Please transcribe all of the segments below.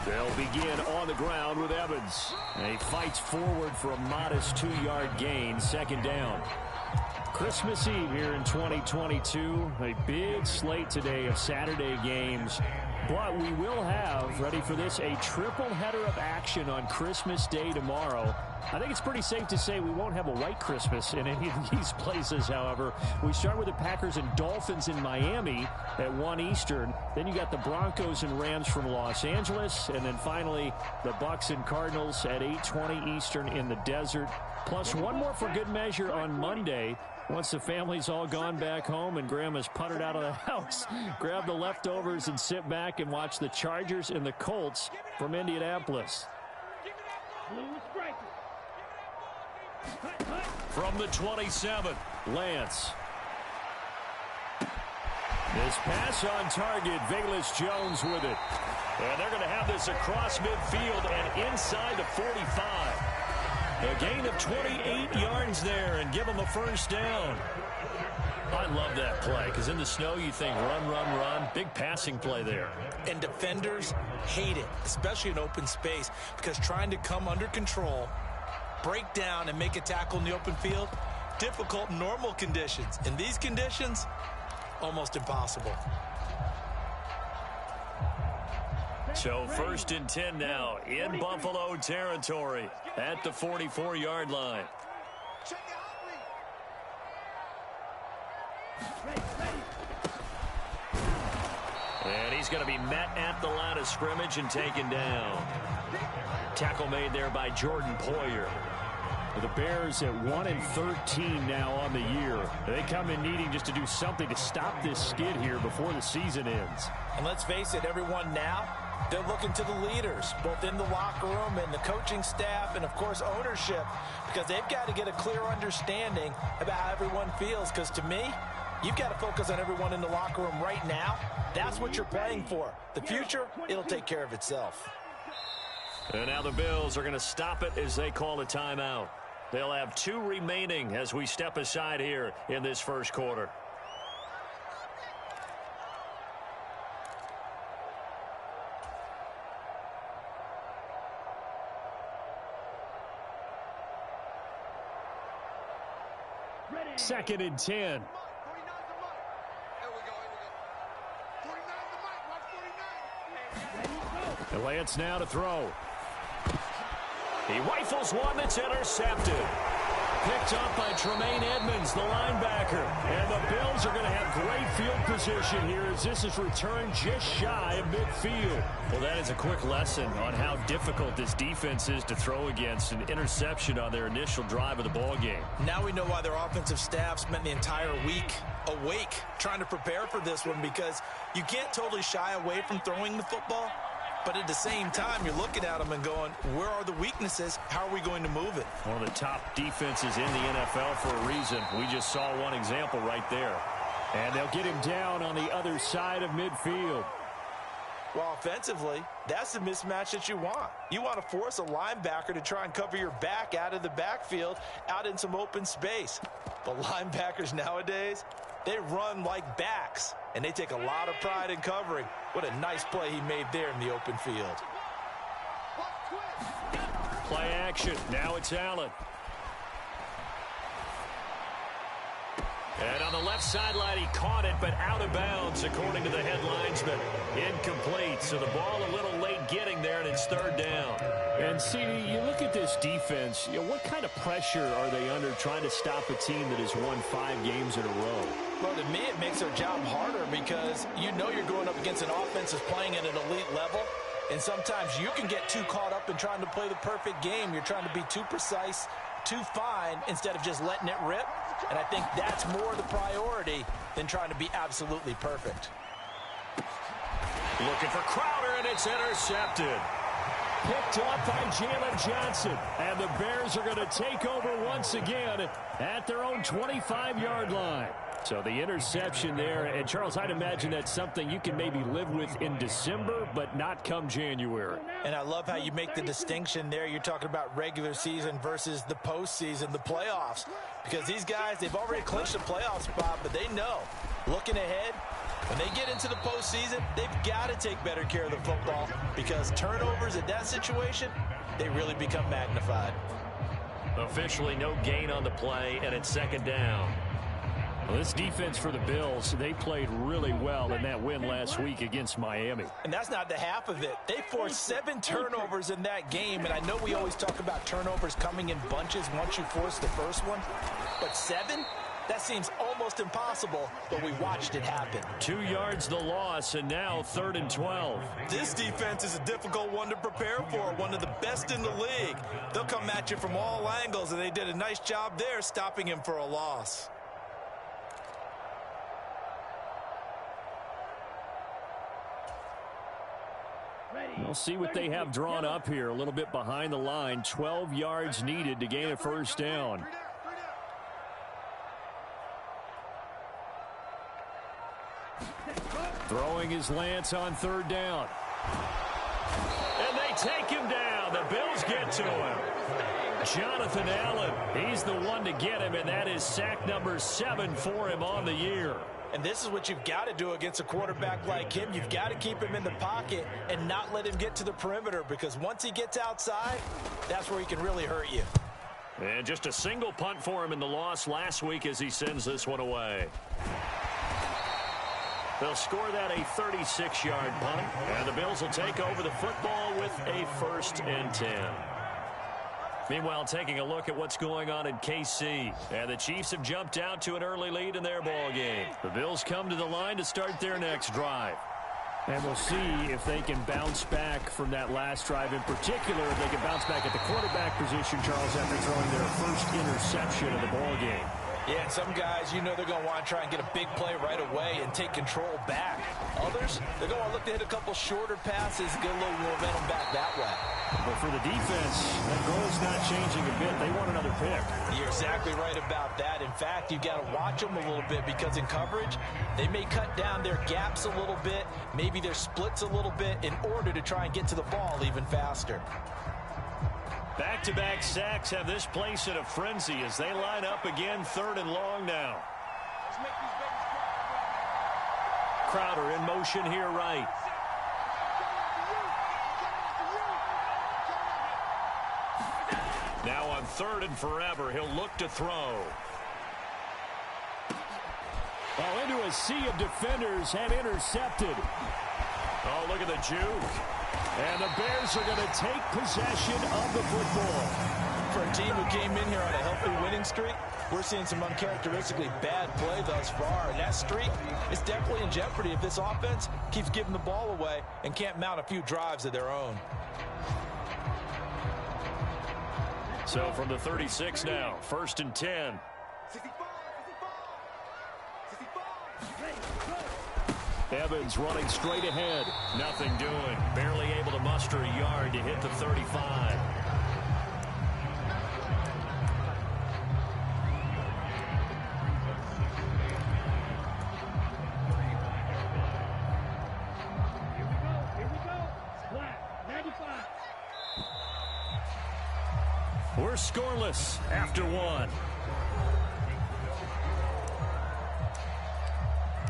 They'll begin on the ground with Evans. And he fights forward for a modest 2-yard gain, second down. Christmas Eve here in 2022. A big slate today of Saturday games. But we will have, ready for this, a triple header of action on Christmas Day tomorrow. I think it's pretty safe to say we won't have a white Christmas in any of these places, however. We start with the Packers and Dolphins in Miami at 1 Eastern. Then you got the Broncos and Rams from Los Angeles. And then finally, the Bucs and Cardinals at 8:20 Eastern in the desert. Plus one more for good measure on Monday. Once the family's all gone back home and Grandma's puttered out of the house, grab the leftovers and sit back and watch the Chargers and the Colts from Indianapolis. From the 27, Lance. This pass on target, Velus Jones with it. And they're going to have this across midfield and inside the 45. A gain of 28 yards there and give them a first down. I love that play because in the snow you think run, run, run. Big passing play there. And defenders hate it, especially in open space, because trying to come under control, break down, and make a tackle in the open field, difficult in normal conditions. In these conditions, almost impossible. So 1st and 10 now in Buffalo territory at the 44-yard line. And he's going to be met at the line of scrimmage and taken down. Tackle made there by Jordan Poyer. The Bears at 1-13 now on the year. They come in needing just to do something to stop this skid here before the season ends. And let's face it, everyone now, they're looking to the leaders, both in the locker room and the coaching staff and, of course, ownership, because they've got to get a clear understanding about how everyone feels. Because to me, you've got to focus on everyone in the locker room right now. That's what you're playing for. The future, it'll take care of itself. And now the Bills are going to stop it as they call a timeout. They'll have 2 remaining as we step aside here in this first quarter. Second and 10. And Lance now to throw. He rifles one that's intercepted. Picked up by Tremaine Edmonds, the linebacker. And the Bills are going to have great field position here as this is returned just shy of midfield. Well, that is a quick lesson on how difficult this defense is to throw against. An interception on their initial drive of the ball game. Now we know why their offensive staff spent the entire week awake trying to prepare for this one, because you can't totally shy away from throwing the football. But at the same time, you're looking at them and going, where are the weaknesses? How are we going to move it? One of the top defenses in the NFL for a reason. We just saw one example right there. And they'll get him down on the other side of midfield. Well, offensively, that's the mismatch that you want. You want to force a linebacker to try and cover your back out of the backfield, out in some open space. The linebackers nowadays, they run like backs, and they take a lot of pride in covering. What a nice play he made there in the open field. Play action. Now it's Allen. And on the left sideline, he caught it, but out of bounds, according to the head linesman. Incomplete, so the ball a little late getting there, and it's 3rd down. And, CD, you look at this defense, what kind of pressure are they under trying to stop a team that has won 5 games in a row? Well, to me, it makes their job harder because you know you're going up against an offense that's playing at an elite level, and sometimes you can get too caught up in trying to play the perfect game. You're trying to be too precise, too fine, instead of just letting it rip. And I think that's more the priority than trying to be absolutely perfect. Looking for Crowder, and it's intercepted. Picked up by Jalen Johnson. And the Bears are going to take over once again at their own 25-yard line. So the interception there. And, Charles, I'd imagine that's something you can maybe live with in December, but not come January. And I love how you make the distinction there. You're talking about regular season versus the postseason, the playoffs. Because these guys, they've already clinched a playoff spot, but they know, looking ahead, When they get into the postseason, they've got to take better care of the football because turnovers in that situation, they really become magnified. Officially no gain on the play, and it's second down. Well, this defense for the Bills, they played really well in that win last week against Miami. And that's not the half of it. They forced 7 turnovers in that game, and I know we always talk about turnovers coming in bunches once you force the first one, but 7? That seems almost impossible, but we watched it happen. 2 yards the loss, and now 3rd and 12. This defense is a difficult one to prepare for, one of the best in the league. They'll come at you from all angles, and they did a nice job there stopping him for a loss. We'll see what they have drawn up here. A little bit behind the line. 12 yards needed to gain a first down. Throwing is Lance on 3rd down. And they take him down. The Bills get to him. Jonathan Allen, he's the one to get him, and that is sack number 7 for him on the year. And this is what you've got to do against a quarterback like him. You've got to keep him in the pocket and not let him get to the perimeter, because once he gets outside, that's where he can really hurt you. And just a single punt for him in the loss last week as he sends this one away. They'll score that a 36-yard punt, and the Bills will take over the football with a 1st and 10. Meanwhile, taking a look at what's going on in KC. And the Chiefs have jumped out to an early lead in their ball game. The Bills come to the line to start their next drive. And we'll see if they can bounce back from that last drive. In particular, if they can bounce back at the quarterback position, Charles, after throwing their first interception of the ball game. Yeah, and some guys, you know they're going to want to try and get a big play right away and take control back. Others, they're going to look to hit a couple shorter passes, get a little momentum back that way. But for the defense, that goal's not changing a bit. They want another pick. You're exactly right about that. In fact, you've got to watch them a little bit, because in coverage, they may cut down their gaps a little bit, maybe their splits a little bit, in order to try and get to the ball even faster. Back-to-back sacks have this place in a frenzy as they line up again, 3rd and long now. Crowder in motion here right. Now on 3rd and forever, he'll look to throw. Oh, into a sea of defenders and intercepted. Oh, look at the juke. And the Bears are going to take possession of the football. For a team who came in here on a healthy winning streak, we're seeing some uncharacteristically bad play thus far. And that streak is definitely in jeopardy if this offense keeps giving the ball away and can't mount a few drives of their own. So from the 36 now, 1st and 10. Evans running straight ahead. Nothing doing. Barely able to muster a yard to hit the 35. We're scoreless after 1.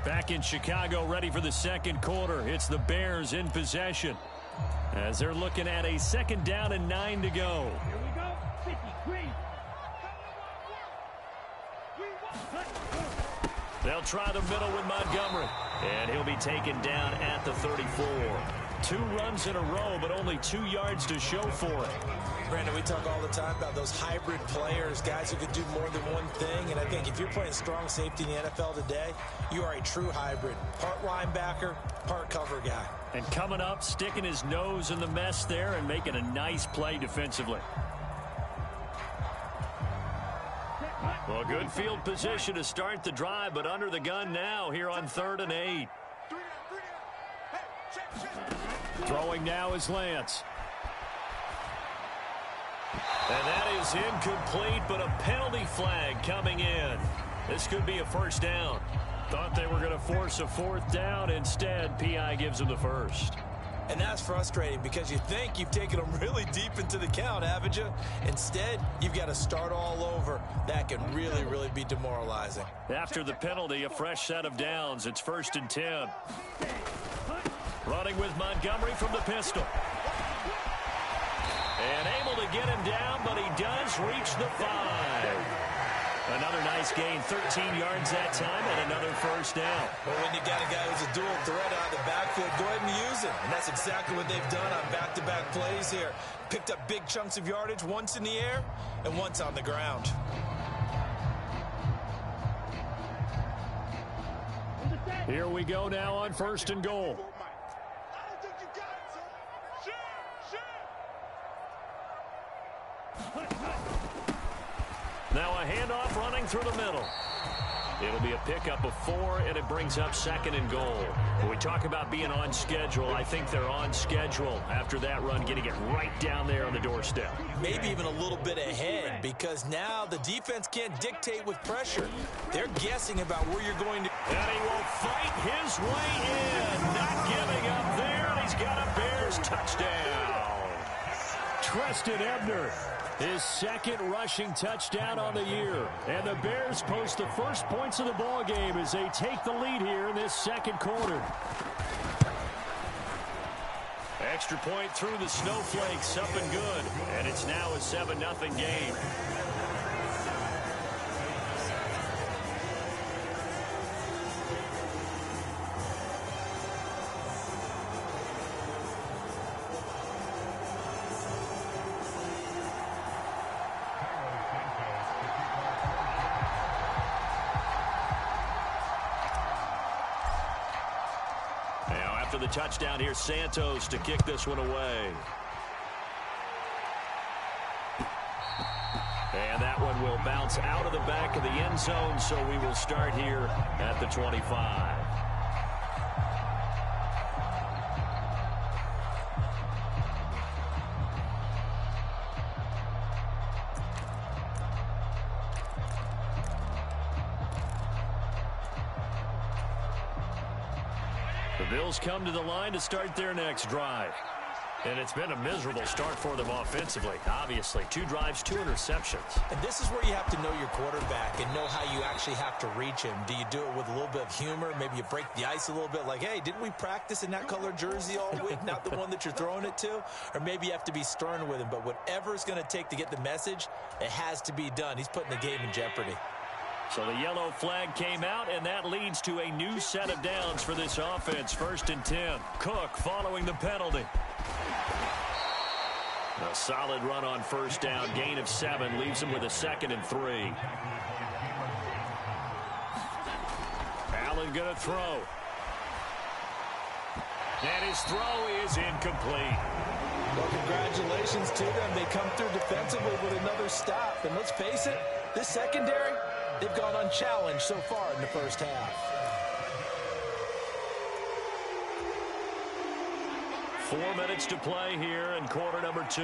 Back in Chicago, ready for the second quarter. It's the Bears in possession as they're looking at a 2nd down and 9 to go. Here we go. 53. They'll try the middle with Montgomery, and he'll be taken down at the 34. 2 runs in a row, but only 2 yards to show for it. Brandon, we talk all the time about those hybrid players, guys who can do more than one thing. And I think if you're playing strong safety in the NFL today, you are a true hybrid. Part linebacker, part cover guy. And coming up, sticking his nose in the mess there and making a nice play defensively. Well, good field position to start the drive, but under the gun now here on 3rd and 8. Throwing now is Lance. And that is incomplete, but a penalty flag coming in. This could be a 1st down. Thought they were going to force a 4th down. Instead, P.I. gives them the 1st. And that's frustrating because you think you've taken them really deep into the count, haven't you? Instead, you've got to start all over. That can really, really be demoralizing. After the penalty, a fresh set of downs. It's 1st and 10. Running with Montgomery from the pistol. And able to get him down, but he does reach the 5. Another nice gain, 13 yards that time, and another first down. Well, when you got a guy who's a dual threat out of the backfield, go ahead and use him. And that's exactly what they've done on back-to-back plays here. Picked up big chunks of yardage, once in the air and once on the ground. Here we go now on 1st and goal. Now a handoff running through the middle. It'll be a pickup of 4, and it brings up 2nd and goal. When we talk about being on schedule, I think they're on schedule after that run, getting it right down there on the doorstep. Maybe even a little bit ahead, because now the defense can't dictate with pressure. They're guessing about where you're going to. And he will fight his way in. Not giving up there, and he's got a Bears touchdown. Treston Ebner. His 2nd rushing touchdown on the year. And the Bears post the first points of the ball game as they take the lead here in this 2nd quarter. Extra point through the snowflakes, up and good. And it's now a 7-0 game. The touchdown here, Santos to kick this one away. And that one will bounce out of the back of the end zone, so we will start here at the 25. The Bills come to the line to start their next drive. And it's been a miserable start for them offensively. Obviously, 2 drives, 2 interceptions. And this is where you have to know your quarterback and know how you actually have to reach him. Do you do it with a little bit of humor? Maybe you break the ice a little bit like, hey, didn't we practice in that color jersey all week? Not the one that you're throwing it to? Or maybe you have to be stern with him. But whatever it's going to take to get the message, it has to be done. He's putting the game in jeopardy. So the yellow flag came out, and that leads to a new set of downs for this offense. 1st and 10. Cook following the penalty. A solid run on 1st down. Gain of 7 leaves him with a 2nd and 3. Allen going to throw. And his throw is incomplete. Well, congratulations to them. They come through defensively with another stop. And let's face it, this secondary, they've gone unchallenged so far in the first half. 4 minutes to play here in quarter number 2.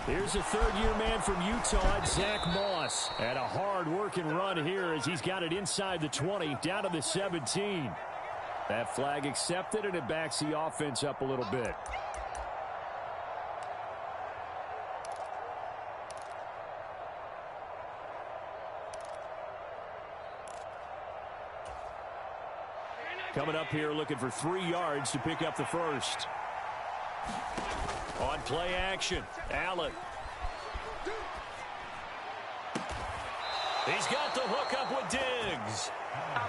Here's a third-year man from Utah, Zach Moss. And a hard-working run here as he's got it inside the 20, down to the 17. That flag accepted, and it backs the offense up a little bit. Coming up here looking for 3 yards to pick up the first. On play action, Allen. He's got the hook up with Diggs.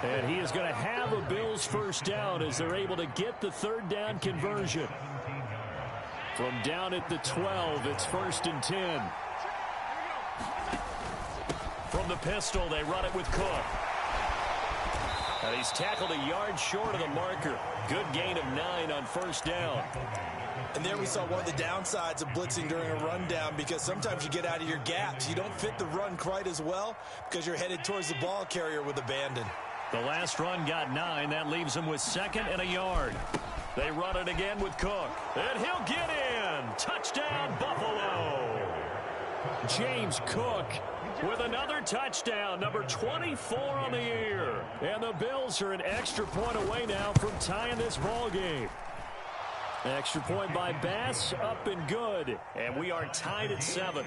And he is going to have a Bills first down as they're able to get the 3rd down conversion. From down at the 12, it's 1st and 10. From the pistol, they run it with Cook. And he's tackled a yard short of the marker. Good gain of 9 on 1st down. And there we saw one of the downsides of blitzing during a rundown, because sometimes you get out of your gaps. You don't fit the run quite as well because you're headed towards the ball carrier with abandon. The last run got 9. That leaves him with 2nd and a yard. They run it again with Cook. And he'll get in. Touchdown, Buffalo. James Cook with another touchdown, number 24 on the year. And the Bills are an extra point away now from tying this ball game. Extra point by Bass, up and good. And we are tied at 7.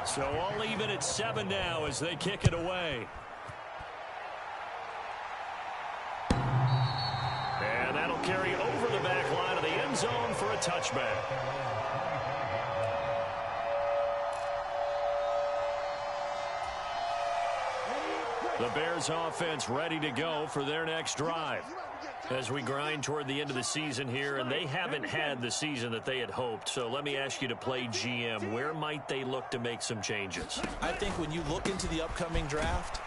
So all even at 7 now as they kick it away. And that'll carry over the back line of the end zone for a touchback. The Bears offense ready to go for their next drive. As we grind toward the end of the season here, and they haven't had the season that they had hoped. So let me ask you to play GM. Where might they look to make some changes? I think when you look into the upcoming draft,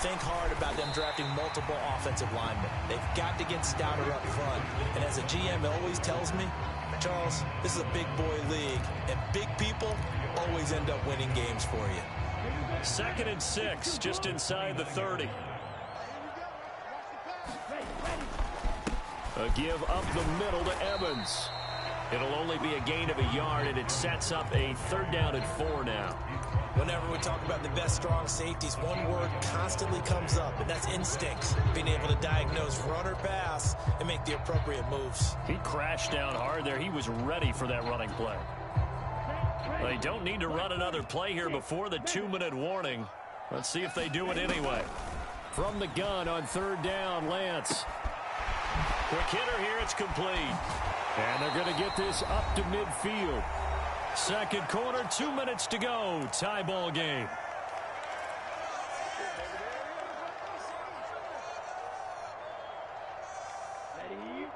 think hard about them drafting multiple offensive linemen. They've got to get stouter up front. And as a GM always tells me, Charles, this is a big boy league, and big people always end up winning games for you. 2nd and 6, just inside the 30. A give up the middle to Evans. It'll only be a gain of a yard, and it sets up a 3rd down and 4 now. Whenever we talk about the best strong safeties, one word constantly comes up, and that's instincts. Being able to diagnose run or pass and make the appropriate moves. He crashed down hard there. He was ready for that running play. They don't need to run another play here before the 2-minute warning. Let's see if they do it anyway. From the gun on 3rd down, Lance. Quick hitter here, it's complete. And they're going to get this up to midfield. 2nd quarter, 2 minutes to go. Tie ball game.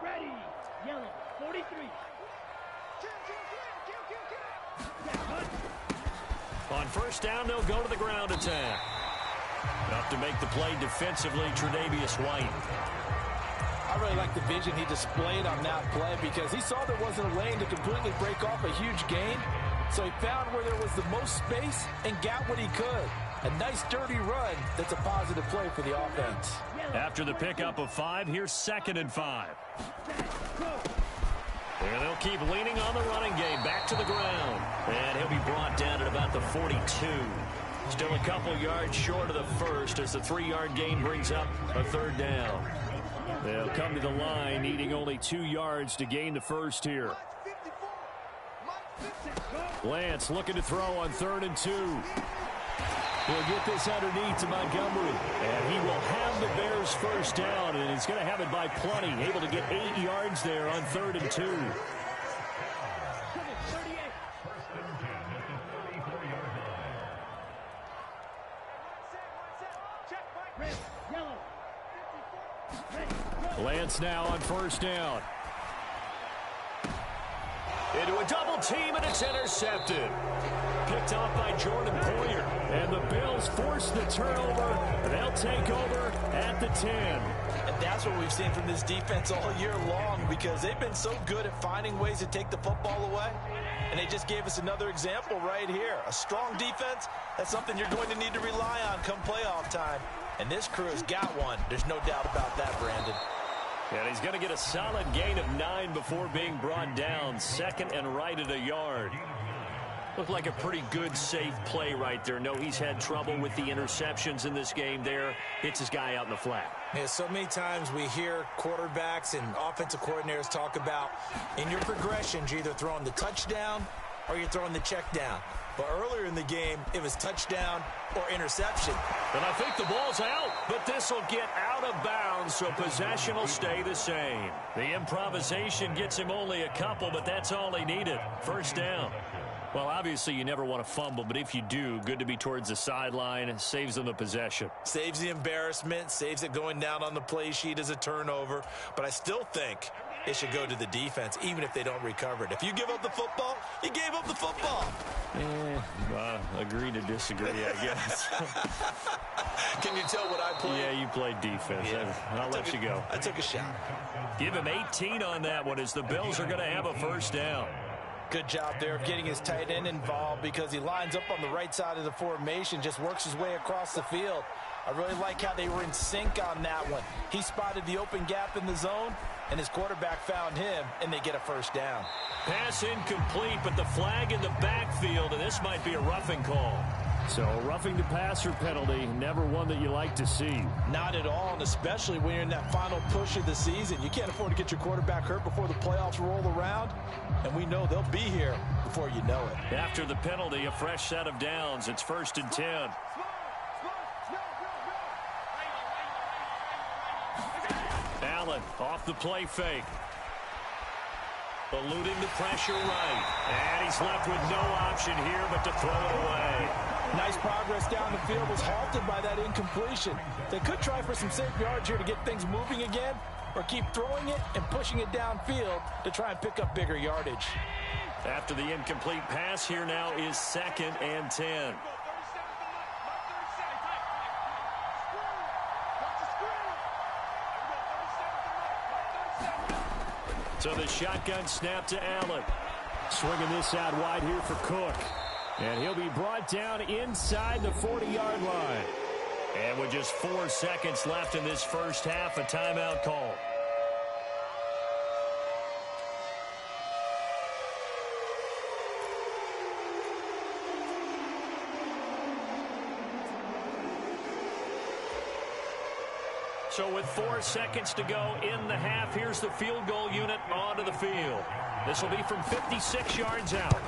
Ready. Yellow, 43. On 1st down, they'll go to the ground attack. Enough to make the play defensively, Tre'Davious White. I really like the vision he displayed on that play because he saw there wasn't a lane to completely break off a huge gain. So he found where there was the most space and got what he could. A nice dirty run that's a positive play for the offense. After the pickup of 5, here's 2nd and 5. And they'll keep leaning on the running game. Back to the ground. And he'll be brought down at about the 42. Still a couple yards short of the 1st as the 3-yard gain brings up a 3rd down. They'll come to the line needing only 2 yards to gain the 1st here. Lance looking to throw on 3rd and 2. He'll get this underneath to Montgomery. And he will have the Bears 1st down, and he's going to have it by plenty. Able to get 8 yards there on 3rd and 2. Lance now on 1st down. Into a double team, and it's intercepted. Picked off by Jordan Poyer. And the Bills force the turnover. They'll take over at the 10. And that's what we've seen from this defense all year long because they've been so good at finding ways to take the football away. And they just gave us another example right here. A strong defense, that's something you're going to need to rely on come playoff time. And this crew has got one. There's no doubt about that, Brandon. And he's going to get a solid gain of 9 before being brought down. 2nd and right at a yard. Looked like a pretty good, safe play right there. No, he's had trouble with the interceptions in this game there. Hits his guy out in the flat. Yeah, so many times we hear quarterbacks and offensive coordinators talk about in your progressions, you're either throwing the touchdown or you're throwing the check down. But earlier in the game, it was touchdown or interception. And I think the ball's out, but this will get out of bounds, so possession will stay the same. The improvisation gets him only a couple, but that's all he needed. 1st down. Well, obviously, you never want to fumble, but if you do, good to be towards the sideline. Saves them the possession. Saves the embarrassment, saves it going down on the play sheet as a turnover. But I still think it should go to the defense, even if they don't recover it. If you give up the football, you gave up the football. Agree to disagree, I guess. Can you tell what I played? Yeah, you played defense. Yeah. I'll let you go. I took a shot. Give him 18 on that one as the Bills are going to have a 1st down. Good job there of getting his tight end involved because he lines up on the right side of the formation, just works his way across the field. I really like how they were in sync on that one. He spotted the open gap in the zone, and his quarterback found him, and they get a first down. Pass incomplete, but the flag in the backfield, and this might be a roughing call. So roughing the passer penalty, never one that you like to see. Not at all, and especially when you're in that final push of the season. You can't afford to get your quarterback hurt before the playoffs roll around, and we know they'll be here before you know it. After the penalty, a fresh set of downs. It's 1st and 10. Allen off the play fake. Eluding the pressure right. And he's left with no option here but to throw it away. Nice progress down the field was halted by that incompletion. They could try for some safe yards here to get things moving again, or keep throwing it and pushing it downfield to try and pick up bigger yardage. After the incomplete pass, here now is 2nd and 10. So the shotgun snap to Allen. Swinging this out wide here for Cook. And he'll be brought down inside the 40-yard line. And with just 4 seconds left in this first half, a timeout call. So with 4 seconds to go in the half, here's the field goal unit onto the field. This will be from 56 yards out.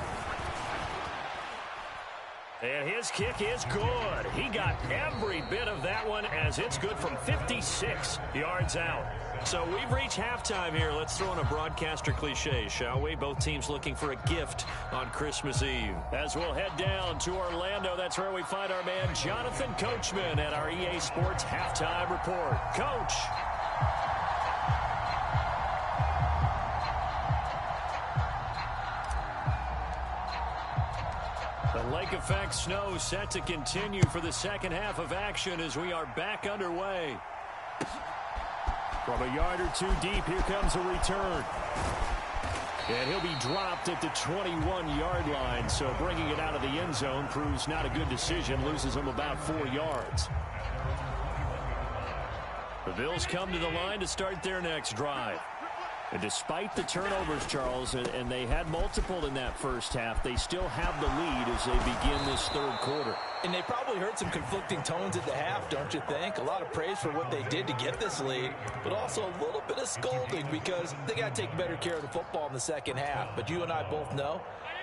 And his kick is good. He got every bit of that one as it's good from 56 yards out. So we've reached halftime here. Let's throw in a broadcaster cliche, shall we? Both teams looking for a gift on Christmas Eve. As we'll head down to Orlando, that's where we find our man Jonathan Coachman at our EA Sports Halftime Report. Coach. The lake effect snow set to continue for the second half of action as we are back underway. From a yard or two deep, here comes a return. And he'll be dropped at the 21-yard line, so bringing it out of the end zone proves not a good decision, loses him about 4 yards. The Bills come to the line to start their next drive. And despite the turnovers, Charles, and they had multiple in that first half, they still have the lead as they begin this third quarter. And they probably heard some conflicting tones at the half, don't you think? A lot of praise for what they did to get this lead, but also a little bit of scolding because they got to take better care of the football in the second half. But you and I both know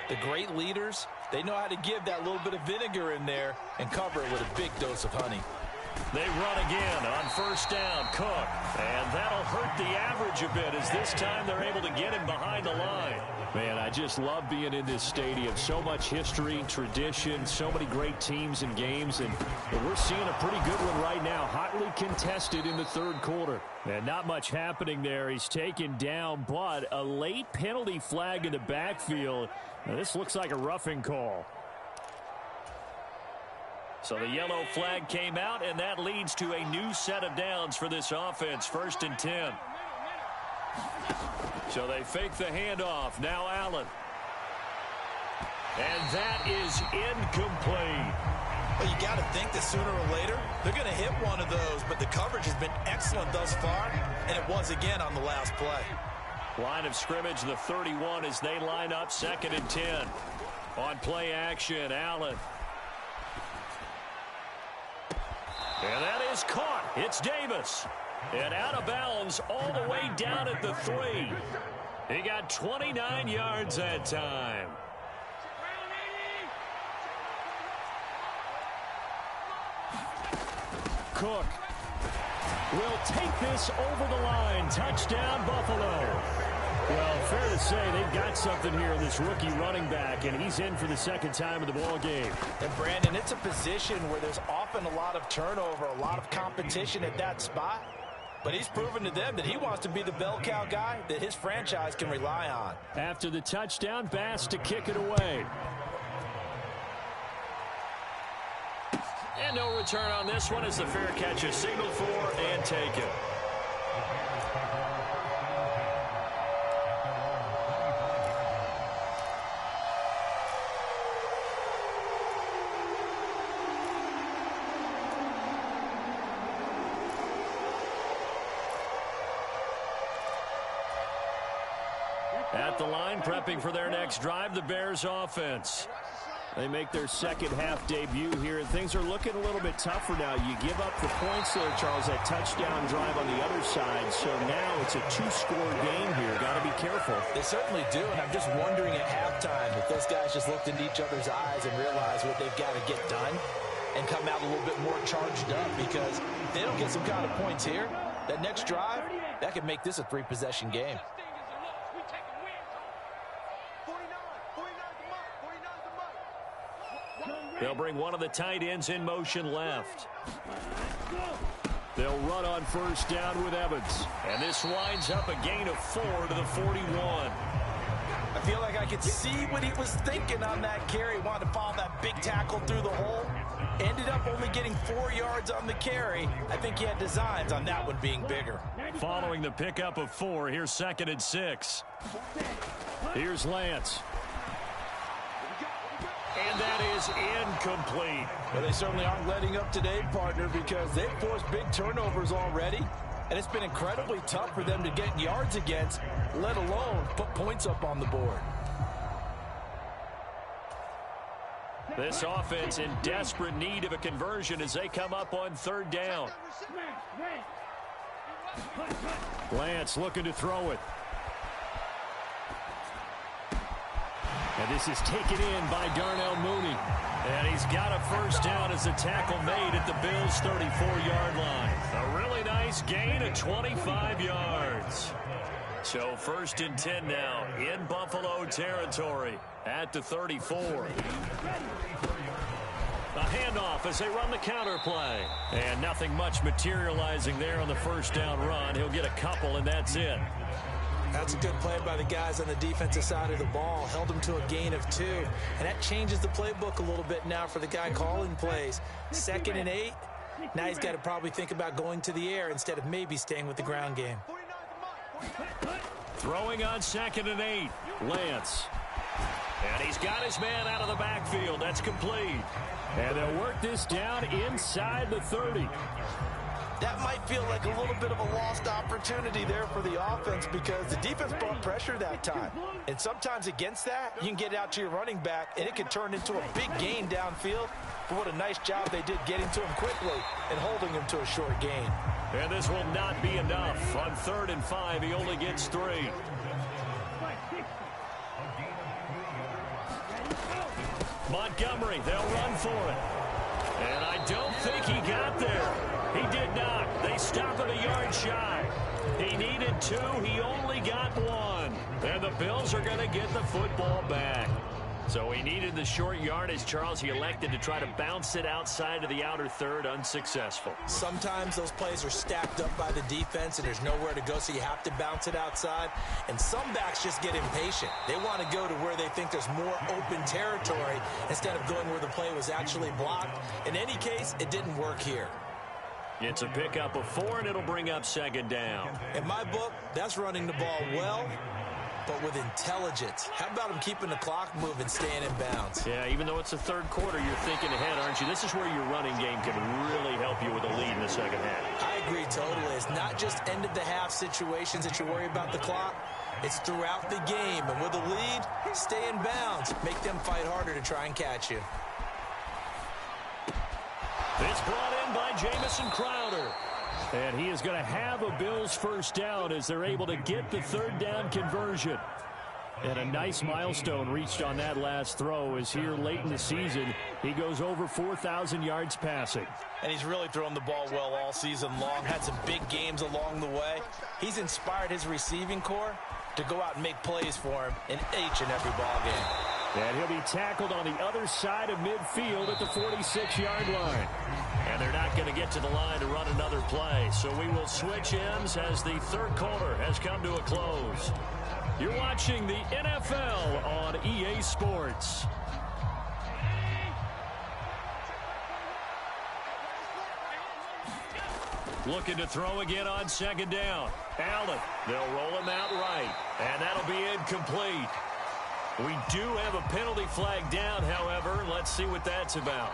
the great leaders, they know how to give that little bit of vinegar in there and cover it with a big dose of honey. They run again on first down, Cook. And that'll hurt the average a bit as this time they're able to get him behind the line. Man, I just love being in this stadium. So much history, tradition, so many great teams and games. And we're seeing a pretty good one right now, hotly contested in the third quarter. And not much happening there. He's taken down, but a late penalty flag in the backfield. Now, this looks like a roughing call. So the yellow flag came out, and that leads to a new set of downs for this offense. 1st and 10. So they fake the handoff. Now Allen. And that is incomplete. Well, you got to think that sooner or later they're going to hit one of those, but the coverage has been excellent thus far, and it was again on the last play. Line of scrimmage, the 31 as they line up 2nd and 10. On play action, Allen. And that is caught. It's Davis. And out of bounds all the way down at the 3. He got 29 yards that time. Cook will take this over the line. Touchdown, Buffalo. Well, fair to say they've got something here in this rookie running back, and he's in for the second time of the ball game. And, Brandon, it's a position where there's often a lot of turnover, a lot of competition at that spot. But he's proven to them that he wants to be the bell cow guy that his franchise can rely on. After the touchdown, Bass to kick it away. And no return on this one as the fair catch is signaled for and taken. At the line, prepping for their next drive, the Bears offense. They make their second half debut here, and things are looking a little bit tougher now. You give up the points there, Charles, that touchdown drive on the other side. So now it's a two-score game here. Got to be careful. They certainly do, and I'm just wondering at halftime if those guys just looked into each other's eyes and realized what they've got to get done and come out a little bit more charged up, because if they don't get some kind of points here, that next drive, that could make this a three-possession game. They'll bring one of the tight ends in motion left. They'll run on first down with Evans. And this winds up a gain of 4 to the 41. I feel like I could see what he was thinking on that carry. Wanted to follow that big tackle through the hole. Ended up only getting 4 yards on the carry. I think he had designs on that one being bigger. Following the pickup of 4, here's 2nd and 6. Here's Lance. And that is incomplete. Well, they certainly aren't letting up today, partner, because they've forced big turnovers already. And it's been incredibly tough for them to get yards against, let alone put points up on the board. This offense in desperate need of a conversion as they come up on 3rd down. Lance looking to throw it. And this is taken in by Darnell Mooney. And he's got a first down as a tackle made at the Bills' 34-yard line. A really nice gain of 25 yards. So 1st and 10 now in Buffalo territory at the 34. A handoff as they run the counter play. And nothing much materializing there on the first down run. He'll get a couple, and that's it. That's a good play by the guys on the defensive side of the ball. Held them to a gain of 2. And that changes the playbook a little bit now for the guy calling plays. 2nd and 8. Now he's got to probably think about going to the air instead of maybe staying with the ground game. Throwing on 2nd and 8. Lance. And he's got his man out of the backfield. That's complete. And they'll work this down inside the 30. That might feel like a little bit of a lost opportunity there for the offense, because the defense brought pressure that time. And sometimes against that, you can get out to your running back, and it can turn into a big gain downfield. But what a nice job they did getting to him quickly and holding him to a short gain. And this will not be enough. On 3rd and 5, he only gets 3. Montgomery, they'll run for it. And I don't think he got there. He did not. They stop him a yard shy. He needed 2. He only got 1. And the Bills are going to get the football back. So he needed the short yardage, Charles. He elected to try to bounce it outside of the outer third, unsuccessful. Sometimes those plays are stacked up by the defense and there's nowhere to go, so you have to bounce it outside. And some backs just get impatient. They want to go to where they think there's more open territory instead of going where the play was actually blocked. In any case, it didn't work here. It's a pickup of 4, and it'll bring up 2nd down. In my book, that's running the ball well, but with intelligence. How about him keeping the clock moving, staying in bounds? Yeah, even though it's the third quarter, you're thinking ahead, aren't you? This is where your running game can really help you with a lead in the second half. I agree totally. It's not just end-of-the-half situations that you worry about the clock. It's throughout the game. And with a lead, stay in bounds. Make them fight harder to try and catch you. It's brought in by Jamison Crowder. And he is going to have a Bills first down as they're able to get the 3rd down conversion. And a nice milestone reached on that last throw as here late in the season, he goes over 4,000 yards passing. And he's really thrown the ball well all season long, had some big games along the way. He's inspired his receiving corps to go out and make plays for him in each and every ball game. And he'll be tackled on the other side of midfield at the 46-yard line. And they're not going to get to the line to run another play. So we will switch ends as the third quarter has come to a close. You're watching the NFL on EA Sports. Looking to throw again on 2nd down. Allen, they'll roll him out right. And that'll be incomplete. We do have a penalty flag down, however. Let's see what that's about.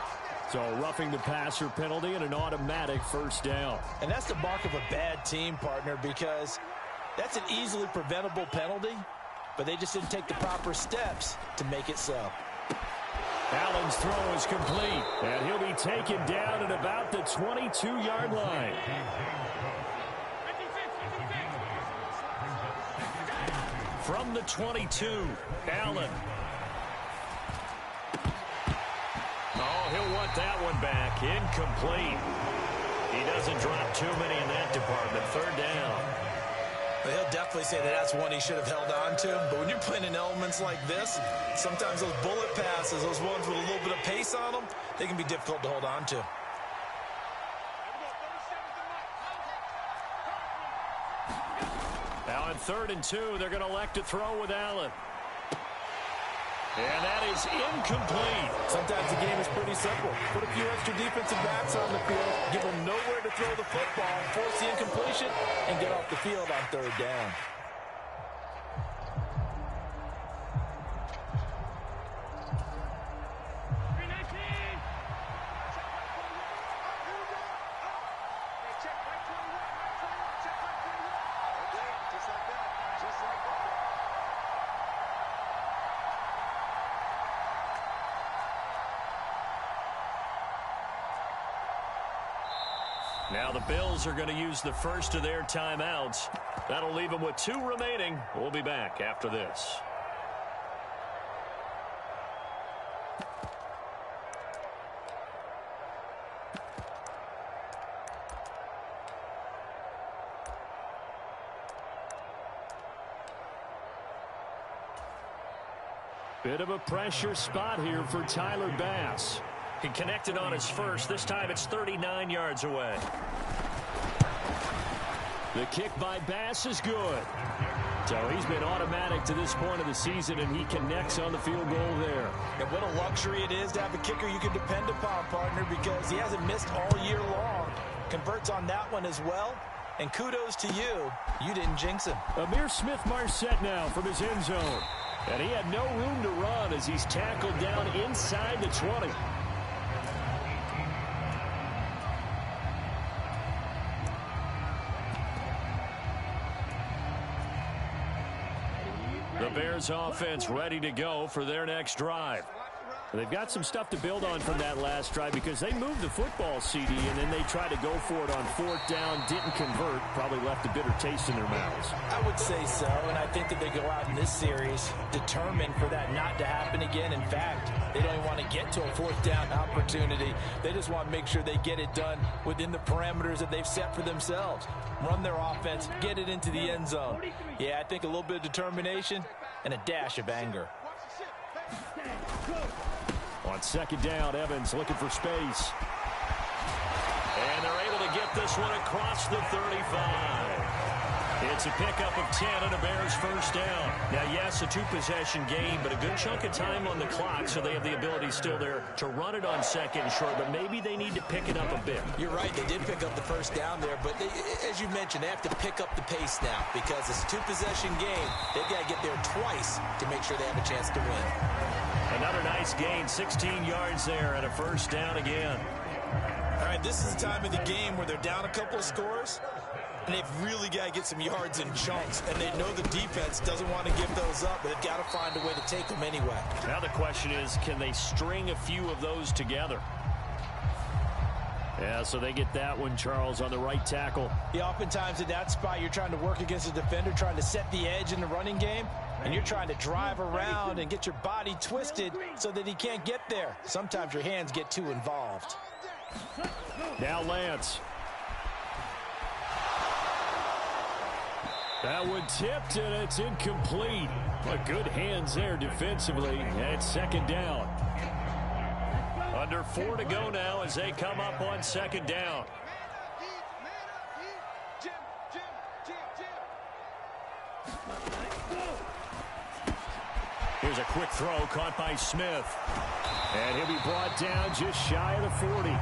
So roughing the passer penalty and an automatic first down. And that's the mark of a bad team, partner, because that's an easily preventable penalty. but they just didn't take the proper steps to make it so. Allen's throw is complete, and he'll be taken down at about the 22-yard line. From the 22, Allen. Oh, he'll want that one back. Incomplete. He doesn't drop too many in that department. Third down. Well, he'll definitely say that that's one he should have held on to. But when you're playing in elements like this, sometimes those bullet passes, those ones with a little bit of pace on them, they can be difficult to hold on to. Now on 3rd and 2, they're going to elect to throw with Allen. And that is incomplete. Sometimes the game is pretty simple. Put a few extra defensive backs on the field, give them nowhere to throw the football, force the incompletion, and get off the field on 3rd down. Now the Bills are going to use the first of their timeouts. That'll leave them with 2 remaining. We'll be back after this. Bit of a pressure spot here for Tyler Bass. He connected on his first. This time it's 39 yards away. The kick by Bass is good. So he's been automatic to this point of the season, and he connects on the field goal there. And what a luxury it is to have a kicker you can depend upon, partner, because he hasn't missed all year long. Converts on that one as well. And kudos to you. You didn't jinx him. Amir Smith-Marset now from his end zone. And he had no room to run as he's tackled down inside the 20. The Bears offense ready to go for their next drive. They've got some stuff to build on from that last drive because they moved the football, CD, and then they tried to go for it on 4th down, didn't convert, probably left a bitter taste in their mouths. I would say so, and I think that they go out in this series determined for that not to happen again. In fact, they don't even want to get to a 4th down opportunity. They just want to make sure they get it done within the parameters that they've set for themselves. Run their offense, get it into the end zone. Yeah, I think a little bit of determination and a dash of anger. On 2nd down, Evans looking for space. And they're able to get this one across the 35. It's a pickup of 10 and a Bears first down. Now, yes, a 2-possession game, but a good chunk of time on the clock, so they have the ability still there to run it on 2nd and short, but maybe they need to pick it up a bit. You're right. They did pick up the first down there, but they, as you mentioned, they have to pick up the pace now because it's a 2-possession game. They've got to get there twice to make sure they have a chance to win. Another nice gain, 16 yards there and a first down again. All right, this is the time of the game where they're down a couple of scores, and they've really got to get some yards in chunks, and they know the defense doesn't want to give those up, but they've got to find a way to take them anyway. Now the question is, can they string a few of those together? Yeah, so they get that one, Charles, on the right tackle. Yeah, oftentimes in that spot, you're trying to work against a defender, trying to set the edge in the running game, and you're trying to drive around and get your body twisted so that he can't get there. Sometimes your hands get too involved. Now Lance. That one tipped, and it's incomplete. But good hands there defensively, and it's 2nd down. Under 4 to go now as they come up on 2nd down. Here's a quick throw caught by Smith. And he'll be brought down just shy of the 40.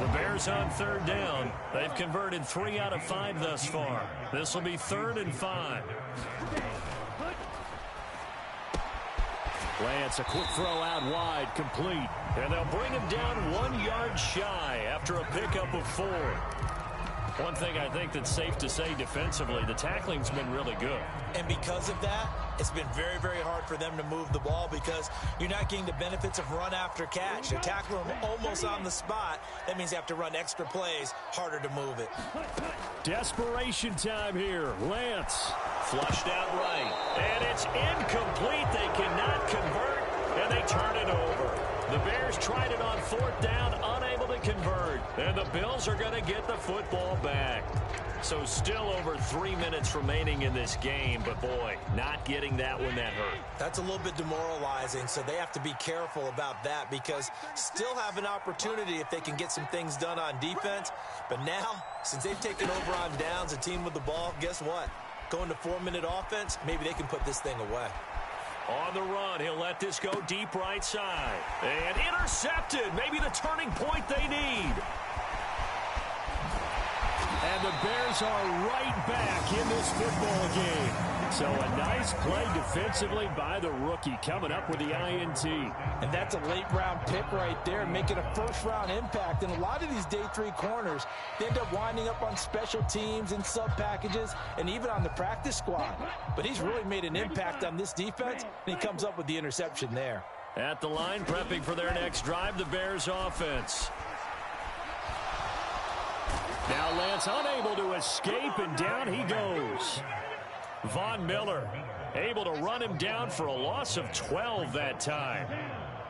The Bears on 3rd down. They've converted 3 out of 5 thus far. This will be 3rd and 5. Lance, a quick throw out wide, complete. And they'll bring him down 1 yard shy after a pickup of 4. One thing I think that's safe to say defensively, the tackling's been really good. And because of that, it's been very, very hard for them to move the ball because you're not getting the benefits of run after catch. They're tackling them almost on the spot. That means they have to run extra plays, harder to move it. Desperation time here. Lance. Flushed out right. And it's incomplete. They cannot convert, and they turn it over. The Bears tried it on 4th down, unable to convert. And the Bills are going to get the football back. So still over 3 minutes remaining in this game. But, boy, not getting that one that hurt. That's a little bit demoralizing, so they have to be careful about that because still have an opportunity if they can get some things done on defense. But now, since they've taken over on downs, a team with the ball, guess what? Going to 4-minute offense, maybe they can put this thing away. On the run, he'll let this go deep right side. And intercepted. Maybe the turning point they need. And the Bears are right back in this football game. So a nice play defensively by the rookie coming up with the INT. And that's a late-round pick right there, making a first-round impact. And a lot of these day 3 corners, they end up winding up on special teams and sub-packages and even on the practice squad. But he's really made an impact on this defense, and he comes up with the interception there. At the line, prepping for their next drive, the Bears offense. Now Lance unable to escape, and down he goes. Von Miller able to run him down for a loss of 12 that time.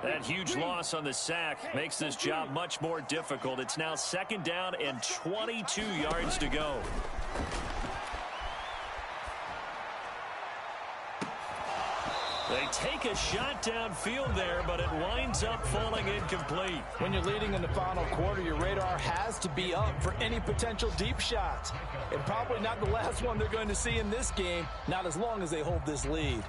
That huge loss on the sack makes this job much more difficult. It's now 2nd down and 22 yards to go. They take a shot downfield there, but it winds up falling incomplete. When you're leading in the final quarter, your radar has to be up for any potential deep shots. And probably not the last one they're going to see in this game, not as long as they hold this lead.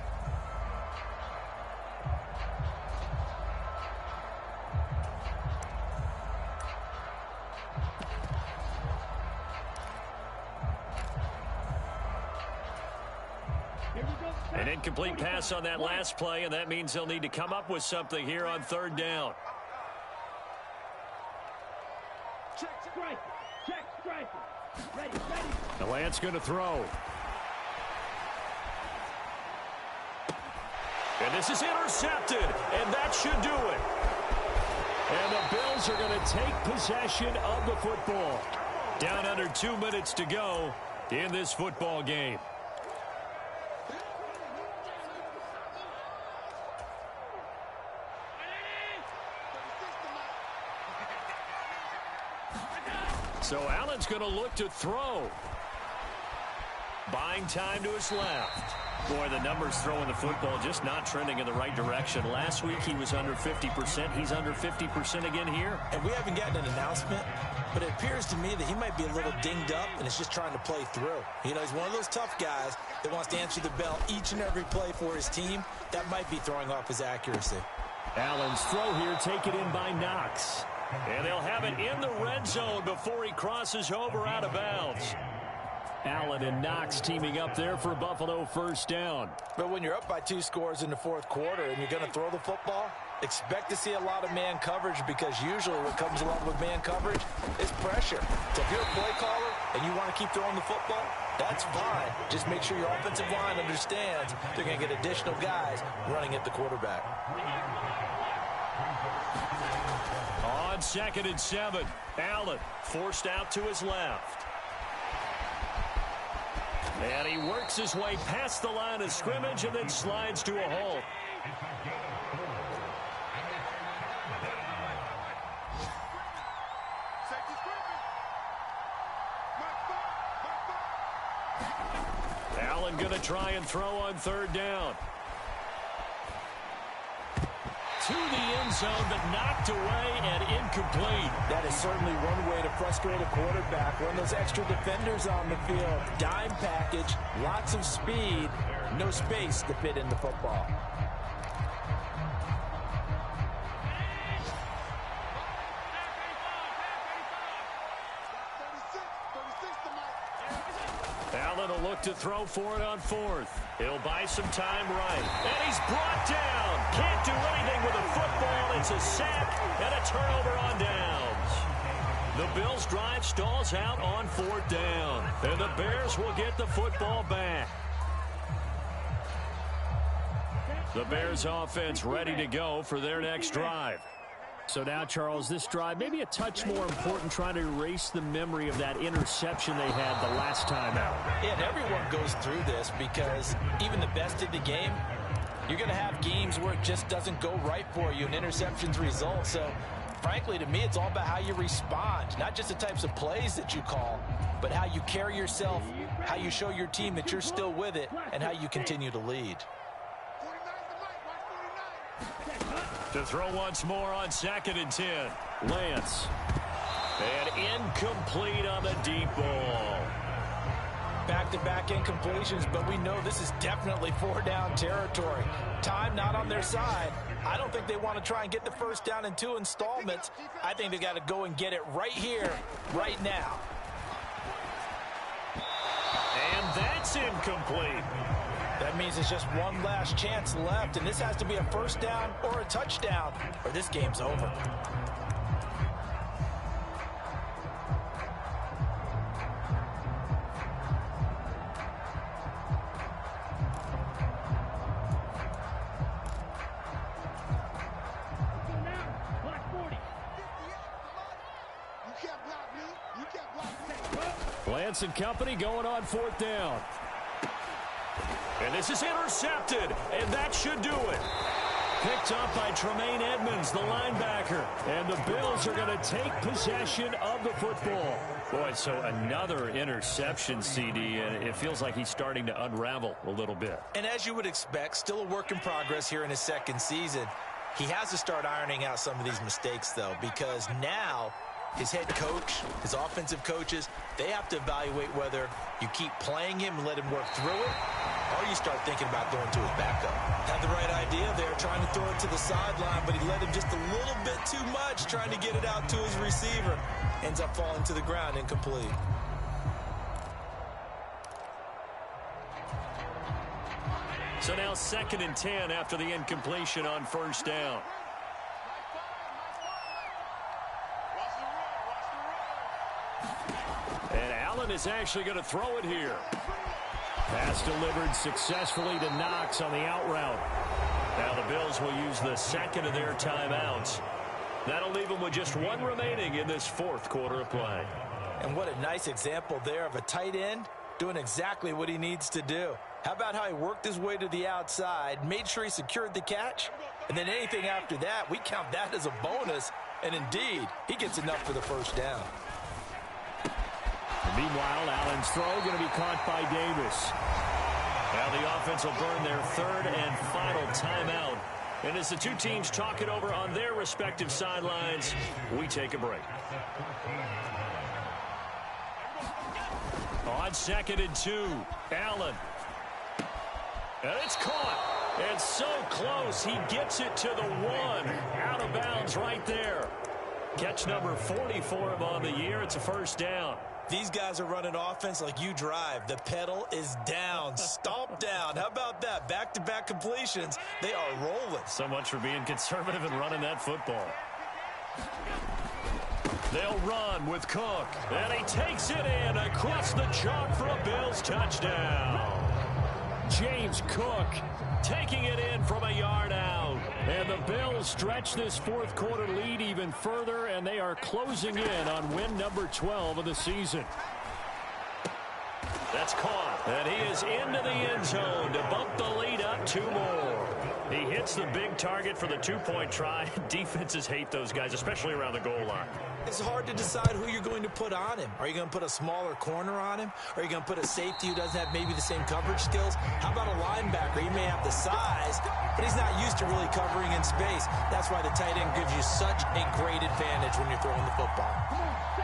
An incomplete pass on that last play, and that means they'll need to come up with something here on 3rd down. Check striker. Check striker. Ready. The Lance going to throw. And this is intercepted, and that should do it. And the Bills are going to take possession of the football. Down under 2 minutes to go in this football game. So Allen's going to look to throw. Buying time to his left. Boy, the numbers throwing the football just not trending in the right direction. Last week he was under 50%. He's under 50% again here. And we haven't gotten an announcement, but it appears to me that he might be a little dinged up and is just trying to play through. You know, he's one of those tough guys that wants to answer the bell each and every play for his team. That might be throwing off his accuracy. Allen's throw here taken in by Knox. And they'll have it in the red zone before he crosses over out of bounds. Allen and Knox teaming up there for Buffalo 1st down. But when you're up by 2 scores in the 4th quarter and you're going to throw the football, expect to see a lot of man coverage because usually what comes along with man coverage is pressure. So if you're a play caller and you want to keep throwing the football, that's fine. Just make sure your offensive line understands they're going to get additional guys running at the quarterback. On 2nd and 7, Allen forced out to his left. And he works his way past the line of scrimmage and then slides to a halt. Allen going to try and throw on 3rd down. To the end zone, but knocked away and incomplete. That is certainly one way to frustrate a quarterback. Run those extra defenders on the field. Dime package, lots of speed, no space to fit in the football. Allen will look to throw for it on 4th. He'll buy some time right. And he's brought down. Can't do anything with a football. It's a sack and a turnover on downs. The Bills' drive stalls out on 4th down. And the Bears will get the football back. The Bears offense ready to go for their next drive. So now, Charles, this drive maybe a touch more important, trying to erase the memory of that interception they had the last time out. Yeah, and everyone goes through this because even the best of the game, you're going to have games where it just doesn't go right for you, and interceptions result. So, frankly, to me, it's all about how you respond, not just the types of plays that you call, but how you carry yourself, how you show your team that you're still with it, and how you continue to lead. To throw once more on 2nd and 10. Lance. And incomplete on the deep ball. Back-to-back incompletions, but we know this is definitely 4-down territory. Time not on their side. I don't think they want to try and get the first down in 2 installments. I think they got to go and get it right here, right now. And that's incomplete. That means it's just one last chance left, and this has to be a first down or a touchdown, or this game's over. Lance and company going on 4th down. And this is intercepted, and that should do it. Picked up by Tremaine Edmonds, the linebacker. And the Bills are going to take possession of the football. Boy, so another interception, CD, and it feels like he's starting to unravel a little bit. And as you would expect, still a work in progress here in his 2nd season. He has to start ironing out some of these mistakes, though, because now his head coach, his offensive coaches, they have to evaluate whether you keep playing him and let him work through it, or you start thinking about throwing to his backup. Had the right idea there, trying to throw it to the sideline, but he let him just a little bit too much, trying to get it out to his receiver. Ends up falling to the ground, incomplete. So now 2nd and 10 after the incompletion on 1st down. And Allen is actually going to throw it here. Pass delivered successfully to Knox on the out route. Now the Bills will use the 2nd of their timeouts. That'll leave them with just 1 remaining in this 4th quarter of play. And what a nice example there of a tight end doing exactly what he needs to do. How about how he worked his way to the outside, made sure he secured the catch, and then anything after that, we count that as a bonus. And indeed, he gets enough for the first down. Meanwhile, Allen's throw going to be caught by Davis. Now the offense will burn their 3rd and final timeout. And as the two teams talk it over on their respective sidelines, we take a break. On 2nd and 2, Allen. And it's caught. And so close, he gets it to the 1. Out of bounds right there. Catch number 40 for him on the year. It's a first down. These guys are running offense like you drive. The pedal is down, stomp down. How about that? Back-to-back completions. They are rolling. So much for being conservative and running that football. They'll run with Cook. And he takes it in across the chalk for a Bills touchdown. James Cook taking it in from a yard out. And the Bills stretch this 4th quarter lead even further, and they are closing in on win number 12 of the season. That's caught. And he is into the end zone to bump the lead up 2 more. He hits the big target for the 2-point try. Defenses hate those guys, especially around the goal line. It's hard to decide who you're going to put on him. Are you going to put a smaller corner on him? Are you going to put a safety who doesn't have maybe the same coverage skills? How about a linebacker? He may have the size, but he's not used to really covering in space. That's why the tight end gives you such a great advantage when you're throwing the football.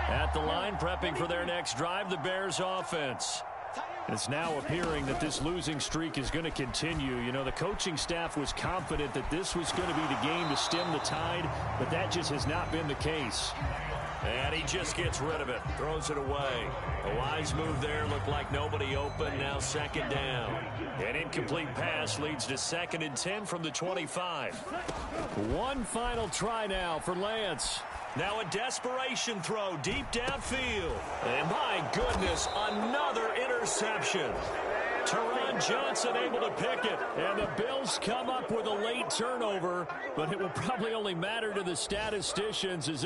At the line, prepping for their next drive, the Bears offense. It's now appearing that this losing streak is going to continue. You know, the coaching staff was confident that this was going to be the game to stem the tide, but that just has not been the case. And he just gets rid of it. Throws it away. A wise move there. Looked like nobody open. Now second down. An incomplete pass leads to 2nd and 10 from the 25. One final try now for Lance. Now a desperation throw deep downfield. And my goodness, another interception. Teron Johnson able to pick it. And the Bills come up with a late turnover, but it will probably only matter to the statisticians as